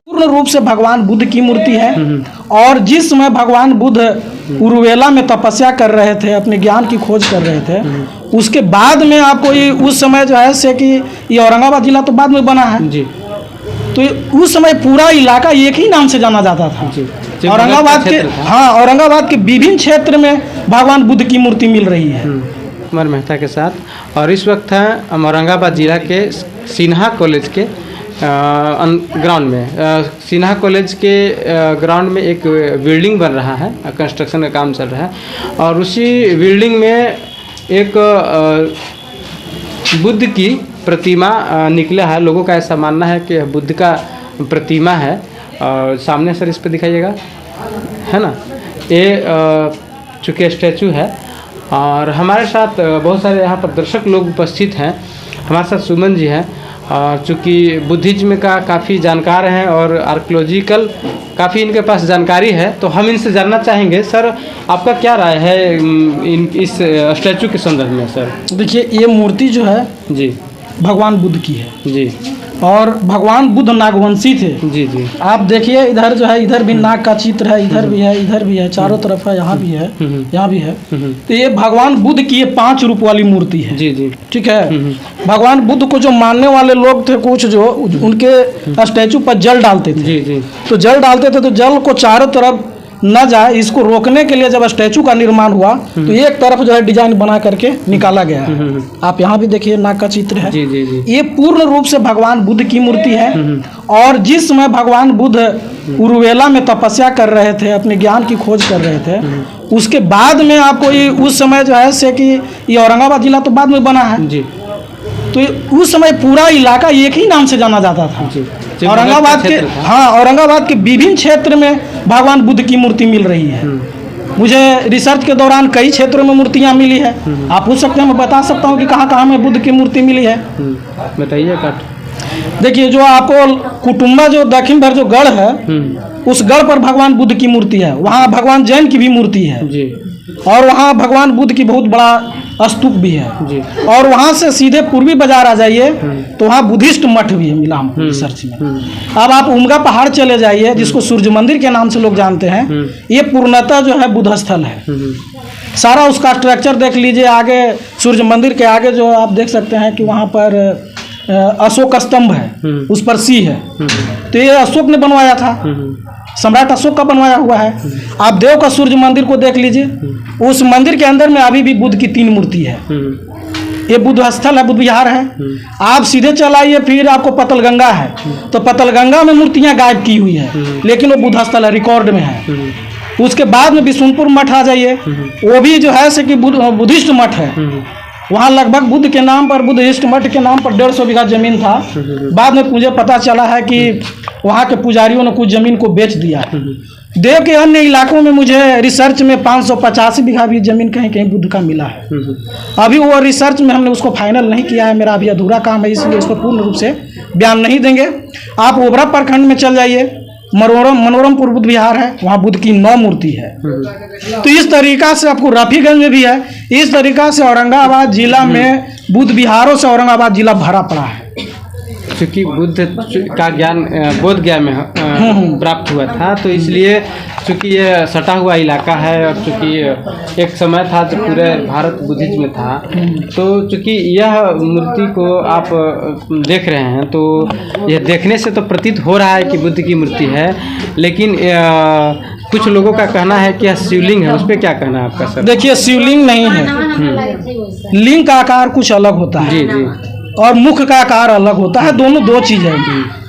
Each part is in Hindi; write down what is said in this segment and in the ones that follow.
पूर्ण रूप से भगवान बुद्ध की मूर्ति है। और जिस समय भगवान बुद्ध उर्वेला में तपस्या कर रहे थे, अपने ज्ञान की खोज कर रहे थे, उसके बाद में आपको ये उस समय जो है से कि ये औरंगाबाद जिला तो बाद में बना है जी। तो उस समय पूरा इलाका एक ही नाम से जाना जाता था जी। औरंगाबाद के, हाँ, औरंगाबाद के विभिन्न क्षेत्र में भगवान बुद्ध की मूर्ति मिल रही है अमर मेहता के साथ। और इस वक्त है औरंगाबाद जिला के सिन्हा कॉलेज के ग्राउंड में, सिन्हा कॉलेज के ग्राउंड में एक बिल्डिंग बन रहा है, कंस्ट्रक्शन का काम चल रहा है। और उसी बिल्डिंग में एक बुद्ध की प्रतिमा निकला है। लोगों का ऐसा मानना है कि बुद्ध का प्रतिमा है। और सामने सर इस पर दिखाइएगा, है ना, ये चूँकि स्टैचू है। और हमारे साथ बहुत सारे यहाँ पर दर्शक लोग उपस्थित हैं। हमारे साथ सुमन जी हैं, और चूँकि बुद्धिज्म का काफ़ी जानकार हैं और आर्कियोलॉजिकल काफ़ी इनके पास जानकारी है, तो हम इनसे जानना चाहेंगे। सर, आपका क्या राय है इस स्टैचू के संदर्भ में? सर देखिए, ये मूर्ति जो है जी भगवान बुद्ध की है जी। और भगवान बुद्ध नागवंशी थे जी जी। आप देखिए, इधर जो है, इधर भी नाग का चित्र है, इधर भी है, इधर भी है, चारों तरफ है, यहाँ भी है, यहाँ भी है। तो ये भगवान बुद्ध की ये 5 रूप वाली मूर्ति है जी जी। ठीक है। भगवान बुद्ध को जो मानने वाले लोग थे कुछ, जो उनके स्टैचू पर जल डालते थे जी जी। तो जल डालते थे, तो जल को चारों तरफ न जाए, इसको रोकने के लिए जब स्टैचू का निर्माण हुआ तो एक तरफ जो है डिजाइन बना करके निकाला गया है। आप यहाँ भी देखिए, नाग का चित्र है जी जी जी। ये पूर्ण रूप से भगवान बुद्ध की मूर्ति है। और जिस समय भगवान बुद्ध उर्वेला में तपस्या कर रहे थे, अपने ज्ञान की खोज कर रहे थे, उसके बाद में आपको ये उस समय जो है से कि ये औरंगाबाद जिला तो बाद में बना है जी। तो उस समय पूरा इलाका एक ही नाम से जाना जाता था जी। औरंगाबाद के, हाँ, औरंगाबाद के विभिन्न क्षेत्र में भगवान बुद्ध की मूर्ति मिल रही है। मुझे रिसर्च के दौरान कई क्षेत्रों में मूर्तियां मिली है। आप पूछ सकते हैं, मैं बता सकता हूं कि कहाँ कहाँ में बुद्ध की मूर्ति मिली है। बताइए। देखिए, जो आपको कुटुम्बा जो दक्षिण भर जो गढ़ है, उस गढ़ पर भगवान बुद्ध की मूर्ति है। वहाँ भगवान जैन की भी मूर्ति है जी। और वहाँ भगवान बुद्ध की बहुत बड़ा स्तूप भी है जी। और वहाँ से सीधे पूर्वी बाजार आ जाइए तो वहाँ बुद्धिस्ट मठ भी है, मिला हमको रिसर्च में। अब आप उमगा पहाड़ चले जाइए, जिसको सूर्य मंदिर के नाम से लोग जानते हैं। ये पूर्णतः जो है बुद्ध स्थल है। सारा उसका स्ट्रक्चर देख लीजिए। आगे सूर्य मंदिर के आगे जो आप देख सकते हैं कि वहाँ पर अशोक स्तंभ है, उस पर सिंह है। तो ये अशोक ने बनवाया था, सम्राट अशोक का बनवाया हुआ है। आप देव का सूर्य मंदिर को देख लीजिए, उस मंदिर के अंदर में अभी भी बुद्ध की 3 मूर्ति है। ये बुद्ध स्थल है, बुद्ध विहार है। आप सीधे चलाइए, फिर आपको पतलगंगा है, तो पतलगंगा में मूर्तियां गायब की हुई है, लेकिन वो बुद्ध स्थल है, रिकॉर्ड में है। उसके बाद में बिशुनपुर मठ आ जाइए, वो भी जो है से कि बुद्धिस्ट मठ है। वहाँ लगभग बुद्ध के नाम पर, बुद्धिस्ट मठ के नाम पर 150 बीघा जमीन था। बाद में मुझे पता चला है कि वहाँ के पुजारियों ने कुछ जमीन को बेच दिया। देव के अन्य इलाकों में मुझे रिसर्च में 585 बीघा भी जमीन कहीं कहीं बुद्ध का मिला है। अभी वो रिसर्च में हमने उसको फाइनल नहीं किया है, मेरा अभी अधूरा काम है, इसलिए उसको पूर्ण रूप से बयान नहीं देंगे। आप ओबरा प्रखंड में चल जाइए, मनोरमपुर बुद्ध विहार है, वहाँ बुद्ध की 9 मूर्ति है। तो इस तरीका से आपको रफीगंज में भी है। इस तरीका से औरंगाबाद जिला में बुद्ध विहारों से औरंगाबाद जिला भरा पड़ा है। क्योंकि बुद्ध का ज्ञान बोध गया में प्राप्त हुआ था, तो इसलिए चूँकि ये सटा हुआ इलाका है, और चूँकि एक समय था जब पूरे भारत बुद्धिज्म में था, तो चूँकि यह मूर्ति को आप देख रहे हैं, तो यह देखने से तो प्रतीत हो रहा है कि बुद्ध की मूर्ति है। लेकिन कुछ लोगों का कहना है कि यह शिवलिंग है, उस पर क्या कहना है आपका सर? देखिए, शिवलिंग नहीं है, लिंग का आकार कुछ अलग होता है जी जी। और मुख का आकार अलग होता है, दोनों 2 चीज है,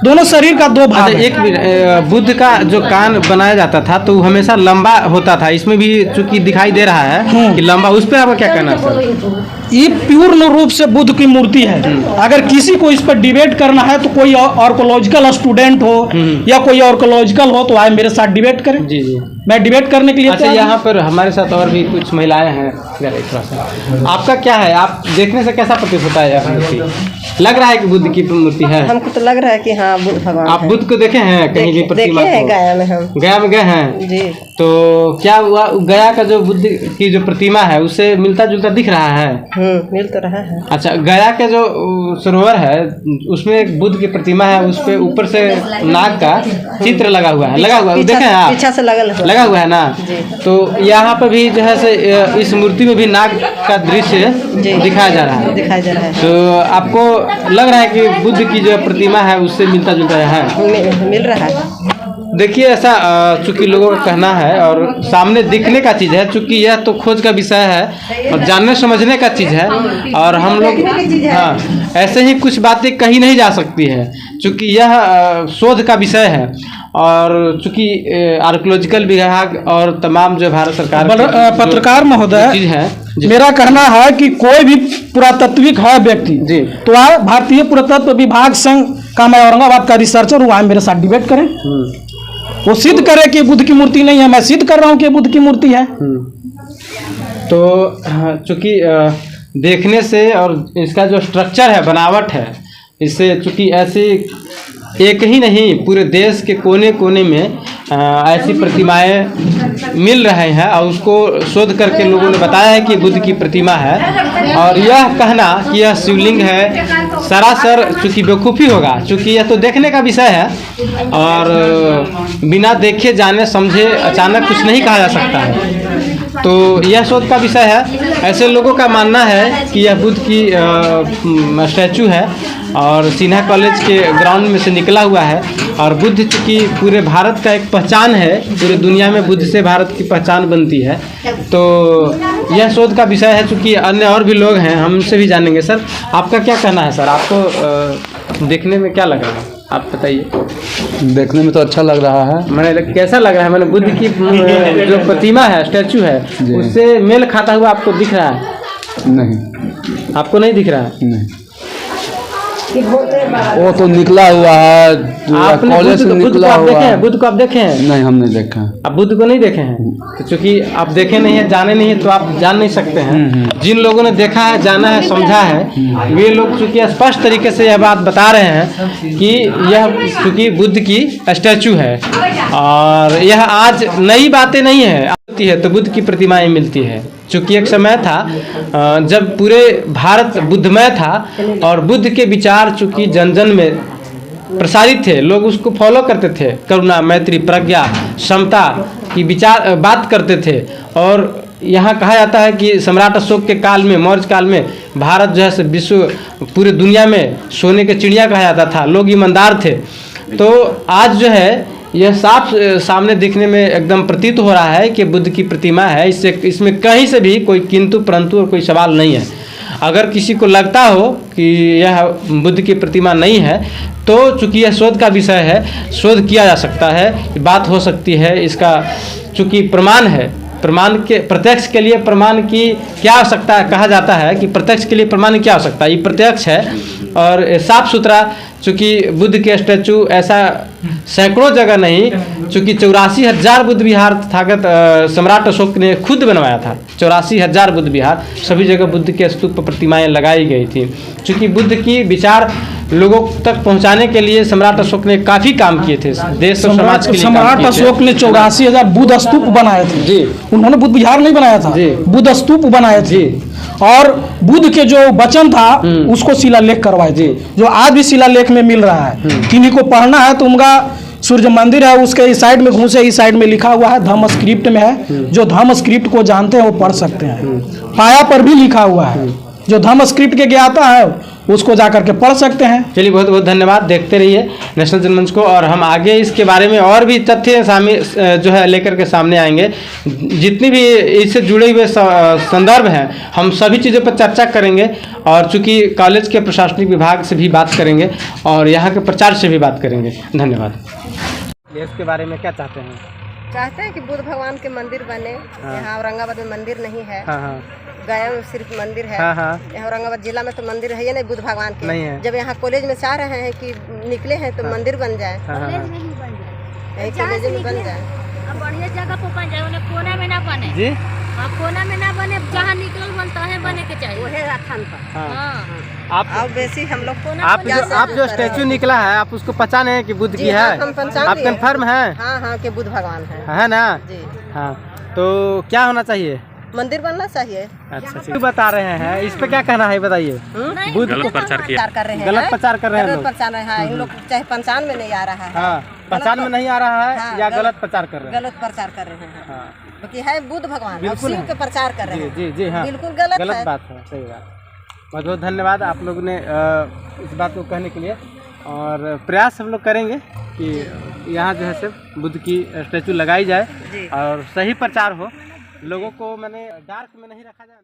दोनों शरीर का 2 भाग है। एक बुद्ध का जो कान बनाया जाता था तो हमेशा लंबा होता था, इसमें भी चूंकि दिखाई दे रहा है कि लंबा, उस पर आपका क्या कहना है सर? ये पूर्ण रूप से बुद्ध की मूर्ति है। अगर किसी को इस पर डिबेट करना है तो कोई आर्कियोलॉजिकल स्टूडेंट हो या कोई आर्कियोलॉजिकल हो तो आए मेरे साथ डिबेट करें जी जी। मैं डिबेट करने के लिए अच्छा, यहाँ पर हमारे साथ और भी कुछ महिलाएं हैं। थोड़ा सा आपका क्या है, आप देखने से कैसा प्रतीत होता है यह मूर्ति? लग रहा है कि बुद्ध की मूर्ति है? हमको तो लग रहा है कि हाँ बुद्ध भगवान आप बुद्ध को देखे हैं कहीं की प्रतिमा? देखे हैं गया में, हम गया में गए हैं जी। तो क्या हुआ, गया का जो बुद्ध की जो प्रतिमा है उससे मिलता जुलता दिख रहा है? मिल तो रहा है। अच्छा, गया के जो सरोवर है उसमें एक बुद्ध की प्रतिमा है, उस पे ऊपर से नाग का चित्र लगा हुआ है, देखे हैं आप? पीछा से लगा हुआ है ना? तो यहाँ पर भी जो है से इस मूर्ति में भी नाग का दृश्य दिखाया जा रहा है। तो आपको लग रहा है कि बुद्ध की जो प्रतिमा है उससे मिलता जुलता है? मिल रहा है। देखिए, ऐसा चूंकि लोगों का कहना है और सामने दिखने का चीज़ है, चूंकि यह तो खोज का विषय है और जानने समझने का चीज़ है, और हम लोग ऐसे ही कुछ बातें कही नहीं जा सकती है, चूंकि यह शोध का विषय है। और चूंकि आर्कियोलॉजिकल विभाग और तमाम जो भारत सरकार पत्रकार महोदय चीज़ है, मेरा कहना है कि कोई भी पुरातत्विक है व्यक्ति जी, तो आप भारतीय पुरातत्व विभाग संघ का, मैं औरंगाबाद का रिसर्चर हूँ, मेरे साथ डिबेट करें, वो सिद्ध करे कि बुद्ध की मूर्ति नहीं है, मैं सिद्ध कर रहा हूँ कि बुद्ध की मूर्ति है। तो चूंकि देखने से और इसका जो स्ट्रक्चर है, बनावट है, इससे चूंकि ऐसी एक ही नहीं पूरे देश के कोने कोने में ऐसी प्रतिमाएं मिल रहे हैं और उसको शोध करके लोगों ने बताया है कि बुद्ध की प्रतिमा है। और यह कहना कि यह शिवलिंग है सरासर चूँकि बेवकूफ़ी होगा, चूँकि यह तो देखने का विषय है और बिना देखे जाने समझे अचानक कुछ नहीं कहा जा सकता है। तो यह शोध का विषय है। ऐसे लोगों का मानना है कि यह बुद्ध की स्टैचू है और सिन्हा कॉलेज के ग्राउंड में से निकला हुआ है। और बुद्ध चूँकि पूरे भारत का एक पहचान है, पूरे दुनिया में बुद्ध से भारत की पहचान बनती है। तो यह शोध का विषय है। चूँकि अन्य और भी लोग हैं, हमसे भी जानेंगे। सर, आपका क्या कहना है? सर, आपको देखने में क्या लग रहा है, आप बताइए। देखने में तो अच्छा लग रहा है। मैंने कैसा लग रहा है? मैंने बुद्ध की जो प्रतिमा है, स्टैचू है, उससे मेल खाता हुआ आपको दिख रहा है? नहीं, आपको नहीं दिख रहा है? नहीं, वो तो निकला हुआ है, कॉलेज से निकला हुआ है। बुद्ध को आप देखे हैं? नहीं, हम नहीं देखे हैं। आप बुद्ध को नहीं देखे हैं? तो चूंकि आप देखे नहीं है, जाने नहीं है, तो आप जान नहीं सकते हैं। जिन लोगों ने देखा है, जाना है, समझा है, वे लोग चूंकि स्पष्ट तरीके से यह बात बता रहे हैं कि यह चूंकि बुद्ध की स्टैचू है और यह आज नई बातें नहीं है तो बुद्ध की प्रतिमाएं मिलती है। चूँकि एक समय था जब पूरे भारत बुद्धमय था और बुद्ध के विचार चूँकि जन जन में प्रसारित थे, लोग उसको फॉलो करते थे, करुणा, मैत्री, प्रज्ञा, समता की विचार बात करते थे। और यहाँ कहा जाता है कि सम्राट अशोक के काल में, मौर्य काल में, भारत जो है विश्व पूरे दुनिया में सोने के चिड़िया कहा जाता था, लोग ईमानदार थे। तो आज जो है यह साफ सामने दिखने में एकदम प्रतीत हो रहा है कि बुद्ध की प्रतिमा है। इसमें कहीं से भी कोई किंतु परंतु और कोई सवाल नहीं है। अगर किसी को लगता हो कि यह बुद्ध की प्रतिमा नहीं है, तो चूँकि यह शोध का विषय है, शोध किया जा सकता है, बात हो सकती है। इसका चूँकि प्रमाण है, प्रमाण के प्रत्यक्ष के लिए प्रमाण की क्या आवश्यकता है? कहा जाता है कि प्रत्यक्ष के लिए प्रमाण की क्या आवश्यकता है? ये प्रत्यक्ष है और साफ सुथरा। चूँकि बुद्ध के स्टैचू ऐसा सैकड़ों जगह नहीं, चूँकि 84,000 बुद्ध विहार थागत सम्राट अशोक ने खुद बनवाया था। 84,000 बुद्ध विहार, सभी जगह बुद्ध के स्तूप प्रतिमाएं लगाई गई थी। चूँकि बुद्ध की विचार लोगों तक पहुंचाने के लिए सम्राट अशोक ने काफ़ी काम किए थे, देश और समाज के लिए। सम्राट अशोक ने 84,000 बुद्ध स्तूप बनाए थे जी। उन्होंने बुद्ध विहार नहीं बनाया था, बुद्ध स्तूप बनाए थे। और बुद्ध के जो वचन था उसको शिलालेख करवाए थे, जो आज भी शिलालेख में मिल रहा है। किन्हीं को पढ़ना है तो उनका सूर्य मंदिर है, उसके इस साइड में घुसे, इस साइड में लिखा हुआ है, धम्म स्क्रिप्ट में है। जो धम्म स्क्रिप्ट को जानते हैं वो पढ़ सकते हैं। पाया पर भी लिखा हुआ है, जो धम्म स्क्रिप्ट के ज्ञाता है उसको जाकर के पढ़ सकते हैं। चलिए, बहुत बहुत धन्यवाद। देखते रहिए नेशनल जनमंच को, और हम आगे इसके बारे में और भी तथ्य जो है लेकर के सामने आएंगे। जितनी भी इससे जुड़े हुए संदर्भ हैं, हम सभी चीज़ों पर चर्चा करेंगे। और चूँकि कॉलेज के प्रशासनिक विभाग से भी बात करेंगे और यहाँ के प्रचार से भी बात करेंगे। धन्यवाद। इसके बारे में क्या चाहते हैं? चाहते हैं कि बुद्ध भगवान के मंदिर बने। यहाँ औरंगाबाद में मंदिर नहीं है। गया में सिर्फ मंदिर है। यहाँ औरंगाबाद जिला में तो मंदिर है ही नहीं बुद्ध भगवान के। नहीं है। जब यहाँ कॉलेज में चाह रहे हैं कि निकले हैं तो मंदिर बन जाए, यही कॉलेज में बन जाए। अब बढ़िया जगह पर बन जाए, उन्हें कोना में ना बने जी। हाँ, कोना में ना बने, जहाँ निकल बनता है बने के चाहिए। वो है स्थान पर। हाँ, अब बेसी हम लोग को आप जो स्टैचू निकला है, आप उसको पहचाने हैं कि बुद्ध की है? हम पहचान आप लिए। कंफर्म है? हाँ हाँ कि बुद्ध भगवान है ना? जी। हाँ, तो क्या होना चाहिए? मंदिर बनना चाहिए। अच्छा, क्यों बता रहे हैं, इस पे क्या कहना है बताइए? बुद्ध को प्रचार कर रहे हैं, गलत प्रचार कर रहे हैं गलत लोग। प्रचार है, इन लोग चाहे पहचान में नहीं आ रहा है। हाँ, पहचान में नहीं आ रहा है हाँ, या गलत प्रचार कर रहे हैं? गलत प्रचार कर रहे हैं। हाँ, क्योंकि है बुद्ध भगवान और बिल्कुल शिव है। के प्रचार कर रहे जी हैं। जी जी हाँ, बिल्कुल गलत है। बात है, सही बात। बहुत बहुत धन्यवाद आप लोगों ने इस बात को कहने के लिए, और प्रयास हम लोग करेंगे कि यहाँ जो है सिर्फ बुद्ध की स्टैचू लगाई जाए और सही प्रचार हो, लोगों को मैंने डार्क में नहीं रखा जाए।